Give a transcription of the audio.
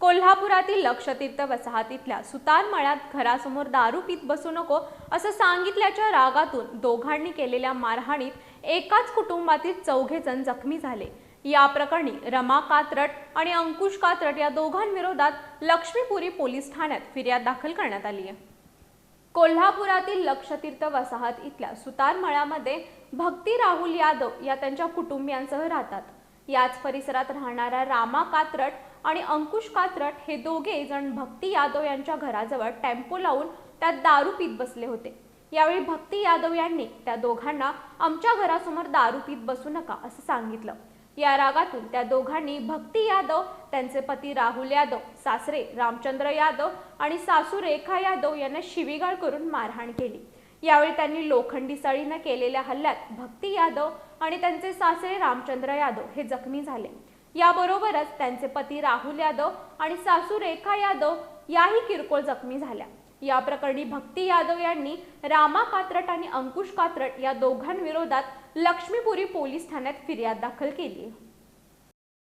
कोल्हापुरातील लक्षतीर्थ वसाहतीतल्या सुतारमळ्यात घरासमोर दारू पीत बसू नको असं सांगितल्याच्या रागातून दोघांनी केलेल्या मारहाणीत एकाच कुटुंबातील 4 जण जखमी झाले। या प्रकरणी रमा कात्रट आणि अंकुश कात्रट या दोघांविरोधात लक्ष्मीपुरी पोलीस ठाण्यात फिर्याद दाखल करण्यात आली आहे। कोल्हापुरातील लक्षतीर्थ वसाहत इथल्या सुतारमळ्यामध्ये भक्ती राहुल यादव या त्यांच्या कुटुंबियांसह राहतात। याच परिसरात राहणाऱ्या रामा कात्रट आणि अंकुश कात्रट हे दोघे जण भक्ती यादव यांच्या घराजवळ टेम्पो लावून त्यात दारू पीत बसले होते। यावेळी भक्ती यादव यांनी त्या दोघांना आमच्या घरासमोर दारू पीत बसू नका असं सांगितलं। या रागातून त्या दोघांनी भक्ती यादव, त्यांचे पती राहुल यादव, सासरे रामचंद्र यादव आणि सासू रेखा यादव यांना शिवीगाळ करून मारहाण केली। यावेळी त्यांनी लोखंडी सळीने केलेल्या हल्ल्यात भक्ती यादव आणि त्यांचे सासरे रामचंद्र यादव हे जखमी झाले। याबरोबरच त्यांचे पती राहुल यादव आणि सासू रेखा यादव याही किरकोळ जखमी झाल्या। या प्रकरणी भक्ती यादव यांनी रामा कात्रट आणि अंकुश कात्रट या दोघांविरोधात लक्ष्मीपुरी पोलीस ठाण्यात फिर्याद दाखल केली आहे।